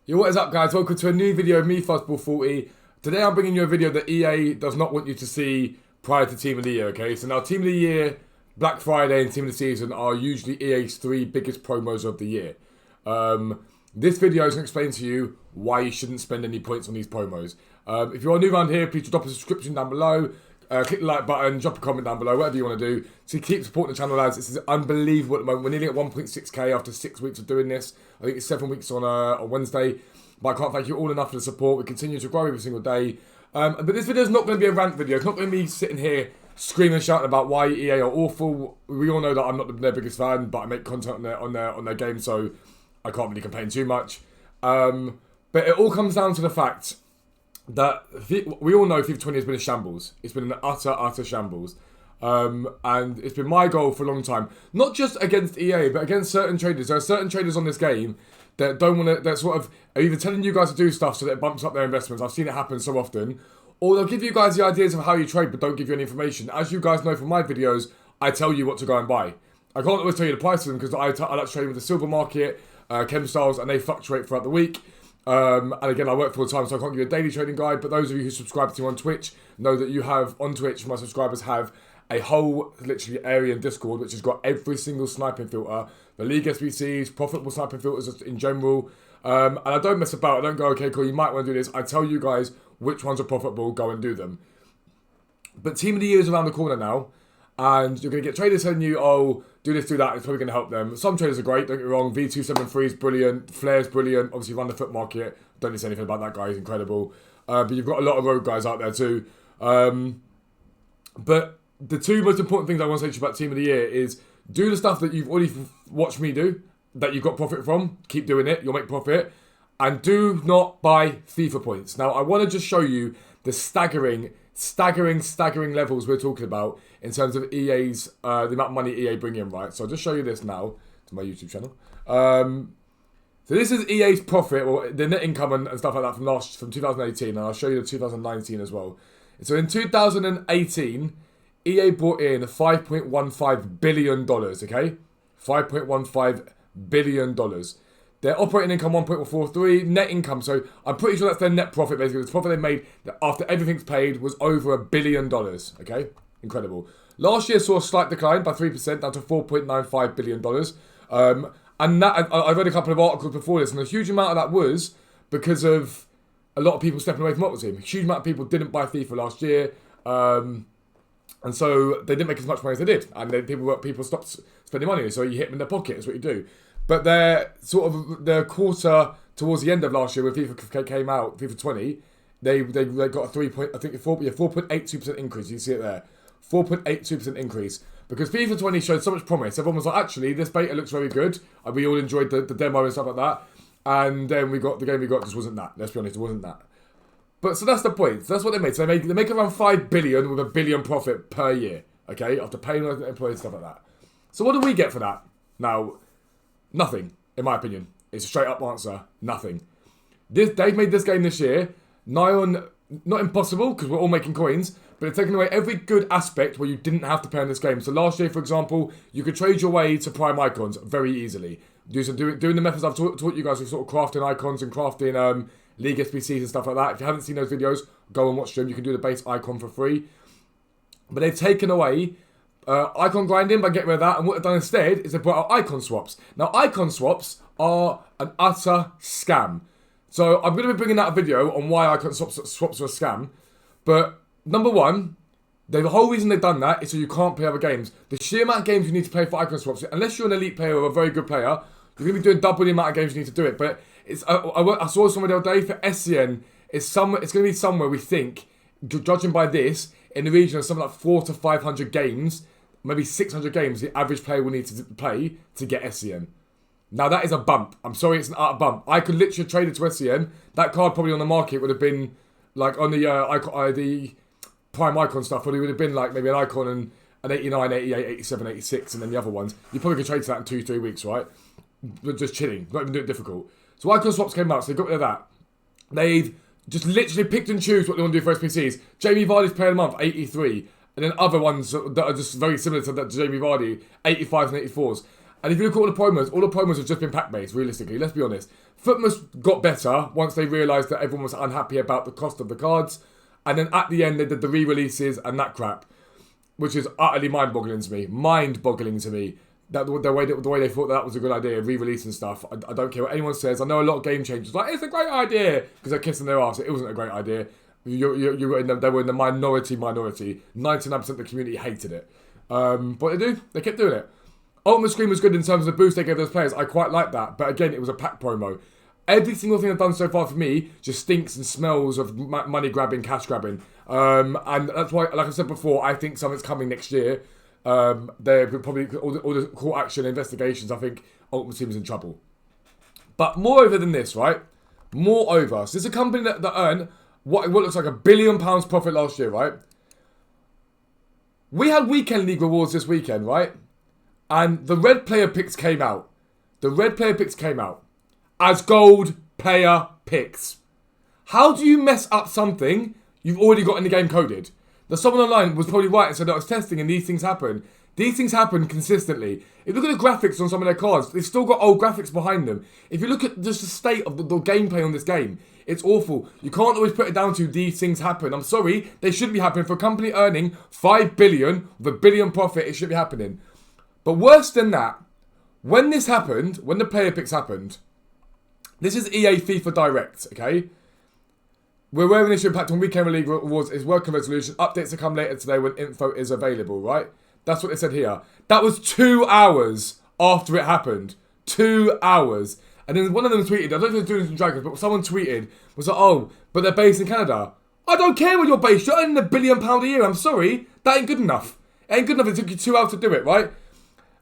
Yo, what is up, guys? Welcome to a new video of me, Fuzzball40. Today I'm bringing you a video that EA does not want you to see prior to Team of the Year, okay? So now Team of the Year, Black Friday and Team of the Season are usually EA's 3 biggest promos of the year. This video is going to explain to you why you shouldn't spend any points on these promos. If you're new around here, please drop a subscription down below. Click the like button, drop a comment down below, whatever you want to do. So keep supporting the channel, lads. This is unbelievable at the moment. We're nearly at 1.6k after 6 weeks of doing this. I think it's 7 weeks on Wednesday. But I can't thank you all enough for the support. We continue to grow every single day. But this video is not going to be a rant video. It's not going to be sitting here screaming and shouting about why EA are awful. We all know that I'm not their biggest fan, but I make content on their game, so I can't really complain too much. But it all comes down to the fact that we all know FIFA 20 has been a shambles. It's been an utter shambles. And it's been my goal for a long time, not just against EA, but against certain traders. There are certain traders on this game that don't want to, that sort of are either telling you guys to do stuff so that it bumps up their investments. I've seen it happen so often. Or they'll give you guys the ideas of how you trade, but don't give you any information. As you guys know from my videos, I tell you what to go and buy. I can't always tell you the price of them because I like to trade with the silver market, chem styles, and they fluctuate throughout the week. And again, I work full time, so I can't give you a daily trading guide. But those of you who subscribe to me on Twitch know that you have, on Twitch, my subscribers have a whole, literally, area in Discord, which has got every single sniping filter, the league SBCs, profitable sniping filters just in general. And I don't mess about. I don't go, okay, cool, you might want to do this. I tell you guys which ones are profitable, go and do them. But Team of the Year is around the corner now, and you're going to get traders telling you, oh, do this, do that, it's probably going to help them. Some traders are great, don't get me wrong. V273 is brilliant, Flair's brilliant, obviously run the foot market. Don't need to say anything about that guy, he's incredible. But you've got a lot of rogue guys out there too. But the two most important things I want to say to you about Team of the Year is do the stuff that you've already watched me do, that you've got profit from. Keep doing it, you'll make profit. And do not buy FIFA points. Now, I want to just show you the staggering levels we're talking about in terms of EA's, the amount of money EA bring in, right? So I'll just show you this now to my YouTube channel. So this is EA's profit, or the net income and stuff like that from 2018, and I'll show you the 2019 as well. So in 2018, EA brought in $5.15 billion, okay? $5.15 billion. Their operating income, 1.43, net income, so I'm pretty sure that's their net profit, basically. The profit they made after everything's paid was over $1 billion, okay? Incredible. Last year saw a slight decline by 3%, down to $4.95 billion. And that, I read a couple of articles before this, and a huge amount of that was because of a lot of people stepping away from Ultimate Team. A huge amount of people didn't buy FIFA last year, and so they didn't make as much money as they did. And then people stopped spending money, so you hit them in their pocket, that's what you do. But their quarter towards the end of last year when FIFA came out, FIFA 20, they got a 4.82% increase. You see it there, 4.82% increase. Because FIFA 20 showed so much promise. Everyone was like, actually, this beta looks very good. And we all enjoyed the demo and stuff like that. And then the game we got just wasn't that. Let's be honest, it wasn't that. But so that's the point. So that's what they made. So they make around $5 billion with $1 billion profit per year. Okay, after paying employees and stuff like that. So what do we get for that? Now, nothing, in my opinion. It's a straight up answer. Nothing. They've made this game this year nigh on, not impossible, because we're all making coins, but it's taken away every good aspect where you didn't have to pay on this game. So last year, for example, you could trade your way to prime icons very easily. Doing the methods I've taught you guys with sort of crafting icons and crafting league SPCs and stuff like that. If you haven't seen those videos, go and watch them. You can do the base icon for free. But they've taken away icon grinding by getting rid of that, and what they've done instead is they brought out icon swaps. Now, icon swaps are an utter scam. So I'm going to be bringing out a video on why icon swaps are a scam. But number one, the whole reason they've done that is so you can't play other games. The sheer amount of games you need to play for icon swaps, unless you're an elite player or a very good player, you're going to be doing double the amount of games you need to do it. But it's I saw somewhere the other day for SCN, it's going to be somewhere we think, judging by this, in the region of something like 400 to 500 games, maybe 600 games the average player will need to play to get SCN. Now that is a bump. I'm sorry, it's an utter bump. I could literally trade it to SCN. That card probably on the market would have been like on the prime icon stuff, probably would have been like maybe an icon and an 89, 88, 87, 86, and then the other ones. You probably could trade to that in 2-3 weeks, right? But just chilling, not even doing it difficult. So icon swaps came out, so they got rid of that. They've just literally picked and choose what they want to do for SPCs. Jamie Vardy's player of the month, 83. And then other ones that are just very similar to Jamie Vardy, 85s and 84s. And if you look at all the promos have just been pack-based, realistically, let's be honest. FUTMAS got better once they realised that everyone was unhappy about the cost of the cards. And then at the end, they did the re-releases and that crap, which is utterly mind-boggling to me. Mind-boggling to me. That the way they thought that was a good idea, re-releasing stuff. I don't care what anyone says. I know a lot of game changers like, it's a great idea, because they're kissing their ass. It wasn't a great idea. They were in the minority. 99% of the community hated it. What they do? They kept doing it. Ultimate Screen was good in terms of the boost they gave those players. I quite like that. But again, it was a pack promo. Every single thing I've done so far for me just stinks and smells of money grabbing, cash grabbing. And that's why, like I said before, I think something's coming next year. They're probably all the court action investigations. I think Ultimate Team is in trouble. But moreover than this, right? Moreover, so this is a company that earned what looks like £1 billion profit last year, right? We had Weekend League rewards this weekend, right? And the red player picks came out. As gold player picks. How do you mess up something you've already got in the game coded? Now, someone online was probably right and said that I was testing and these things happen. These things happen consistently. If you look at the graphics on some of their cards, they've still got old graphics behind them. If you look at just the state of the gameplay on this game, it's awful. You can't always put it down to these things happen. I'm sorry, they shouldn't be happening. For a company earning 5 billion with $1 billion profit, it should be happening. But worse than that, when this happened, when the player picks happened, this is EA FIFA Direct, okay? We're wearing this impact on Weekend League Rewards is working resolution. Updates to come later today when info is available, right? That's what they said here. That was 2 hours after it happened. 2 hours. And then one of them tweeted, I don't know if they're doing some Dragons, but someone tweeted, was like, oh, but they're based in Canada. I don't care where you're based. You're earning £1 billion a year. I'm sorry. That ain't good enough. It ain't good enough. It took you 2 hours to do it, right?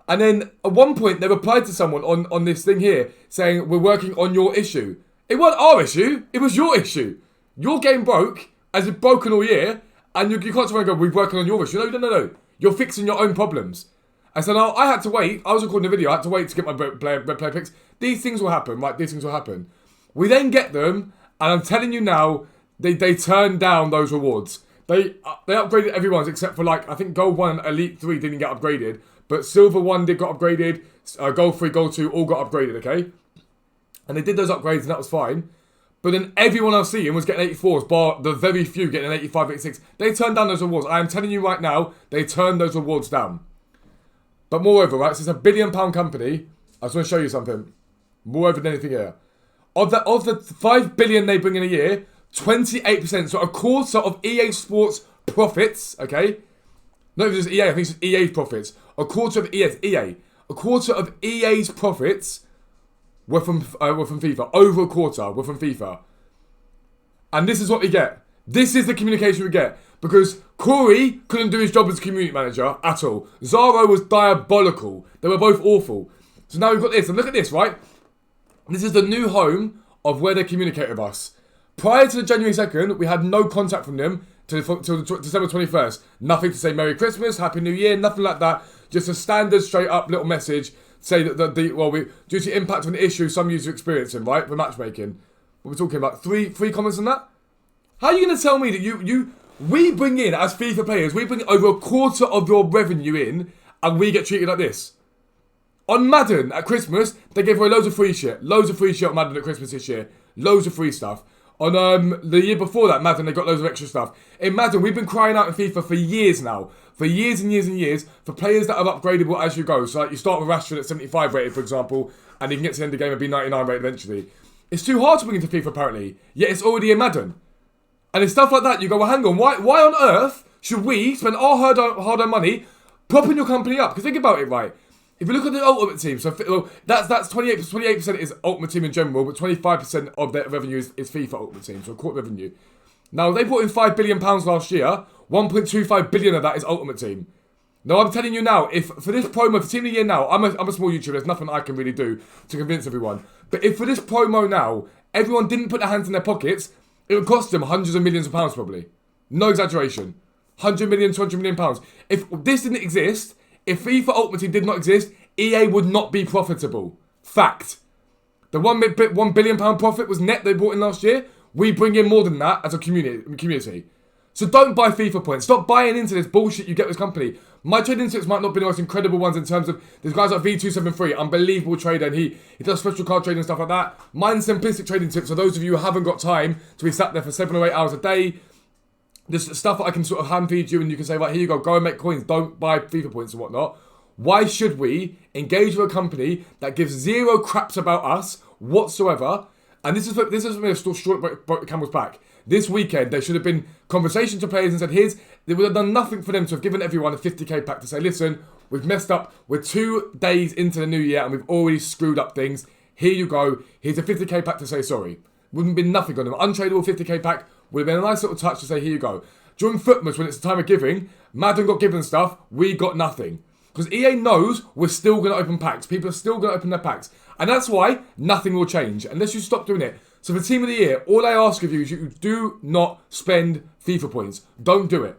And then at one point, they replied to someone on this thing here saying, we're working on your issue. It wasn't our issue. It was your issue. Your game broke, as it's broken all year, and you can't turn around and go, we're working on your issue. No. You're fixing your own problems. And so now I had to wait. I was recording a video. I had to wait to get my player picks. These things will happen, right? These things will happen. We then get them, and I'm telling you now, they turned down those rewards. They upgraded everyone's except for, like, I think Gold 1 and Elite 3 didn't get upgraded. But Silver 1 got upgraded. Gold 3, Gold 2 all got upgraded, okay? And they did those upgrades and that was fine. But then everyone else seeing was getting 84s, bar the very few getting an 85, 86. They turned down those rewards. I am telling you right now, they turned those rewards down. But moreover, right, so it's a £1 billion company. I just want to show you something. Moreover than anything here. Of the 5 billion they bring in a year, 28%, so a quarter of EA Sports profits, okay? Not even just EA, I think it's EA's profits. A quarter of EA. A quarter of EA's profits were from FIFA. Over a quarter were from FIFA. And this is what we get. This is the communication we get. Because Corey couldn't do his job as community manager at all. Zaro was diabolical. They were both awful. So now we've got this. And look at this, right? This is the new home of where they communicate with us. Prior to the January 2nd, we had no contact from them till December 21st. Nothing to say Merry Christmas, Happy New Year, nothing like that. Just a standard, straight up little message. Say that due to impact of an issue some users are experiencing, right? For matchmaking. What we're talking about. Three comments on that? How are you going to tell me that we bring in, as FIFA players, we bring over a quarter of your revenue in, and we get treated like this? On Madden, at Christmas, they gave away loads of free shit. Loads of free shit on Madden at Christmas this year. Loads of free stuff. On the year before that, Madden, they got loads of extra stuff. In Madden, we've been crying out in FIFA for years now. For years and years and years, for players that are upgradable as you go. So like you start with Rashford at 75 rated, for example, and you can get to the end of the game and be 99 rated eventually. It's too hard to bring into FIFA, apparently. Yet it's already in Madden. And it's stuff like that, you go, well, hang on, why on earth should we spend our hard-earned money propping your company up? Because think about it, right? If you look at the Ultimate Team, so that's 28% is Ultimate Team in general, but 25% of their revenue is FIFA Ultimate Team, so a quarter revenue. Now, they brought in £5 billion last year. 1.25 billion of that is Ultimate Team. Now, I'm telling you now, if for this promo, for Team of the Year now, I'm a small YouTuber, there's nothing I can really do to convince everyone. But if for this promo now, everyone didn't put their hands in their pockets, it would cost them hundreds of millions of pounds probably. No exaggeration. 100 million, 200 million pounds. If this didn't exist, if FIFA Ultimate Team did not exist, EA would not be profitable. Fact. The £1 billion profit was net they brought in last year. We bring in more than that as a community. So don't buy FIFA points. Stop buying into this bullshit you get with this company. My trading tips might not be the most incredible ones in terms of, there's guys like V273, unbelievable trader, and he does special card trading and stuff like that. Mine's simplistic trading tips for those of you who haven't got time to be sat there for 7 or 8 hours a day. There's stuff that I can sort of hand feed you and you can say, right, here you go and make coins. Don't buy FIFA points and whatnot. Why should we engage with a company that gives zero craps about us whatsoever? And this is for me a straw broke the camel's back. This weekend, there should have been conversation to players and said, they would have done nothing for them to have given everyone a 50k pack to say, listen, we've messed up. We're 2 days into the new year and we've already screwed up things. Here you go. Here's a 50k pack to say sorry. Wouldn't have been nothing on them. Untradeable 50k pack would have been a nice little touch to say, here you go. During Footmas, when it's the time of giving, Madden got given stuff, we got nothing. Because EA knows we're still going to open packs. People are still going to open their packs. And that's why nothing will change unless you stop doing it. So for Team of the Year, all I ask of you is you do not spend FIFA points. Don't do it.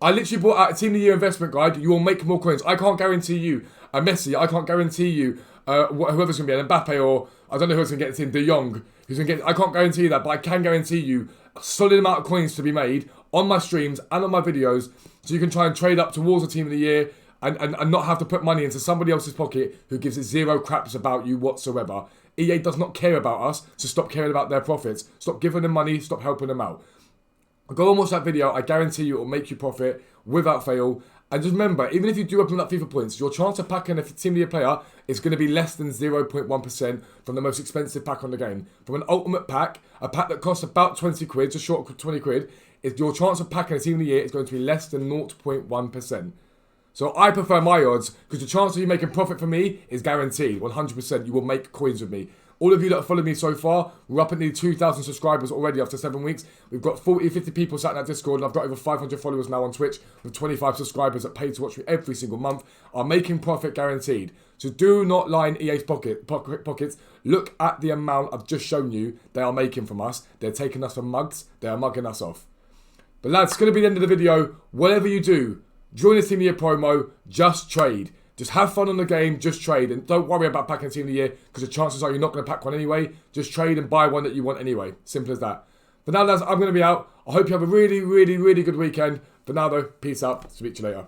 I literally brought out a Team of the Year investment guide. You will make more coins. I can't guarantee you a Messi. I can't guarantee you whoever's going to be an Mbappe or I don't know who's going to get the team, De Jong. Who's going to get? I can't guarantee that, but I can guarantee you a solid amount of coins to be made on my streams and on my videos, so you can try and trade up towards the Team of the Year and not have to put money into somebody else's pocket who gives it zero craps about you whatsoever. EA does not care about us, so stop caring about their profits. Stop giving them money, stop helping them out. Go and watch that video. I guarantee you it will make you profit without fail. And just remember, even if you do open up FIFA points, your chance of packing a Team of the Year player is going to be less than 0.1% from the most expensive pack on the game. From an ultimate pack, a pack that costs about 20 quid, just short of 20 quid, your chance of packing a Team of the Year is going to be less than 0.1%. So I prefer my odds because the chance of you making profit for me is guaranteed. 100% you will make coins with me. All of you that have followed me so far, we're up at nearly 2,000 subscribers already after 7 weeks. We've got 40, 50 people sat in that Discord and I've got over 500 followers now on Twitch with 25 subscribers that pay to watch me every single month are making profit guaranteed. So do not line EA's pockets. Look at the amount I've just shown you they are making from us. They're taking us for mugs. They are mugging us off. But lads, it's going to be the end of the video. Whatever you do, join the Team of the Year promo, just trade. Just have fun on the game, just trade. And don't worry about packing Team of the Year because the chances are you're not going to pack one anyway. Just trade and buy one that you want anyway. Simple as that. But now, lads, I'm going to be out. I hope you have a really, really, really good weekend. For now, though, peace out. Speak to you later.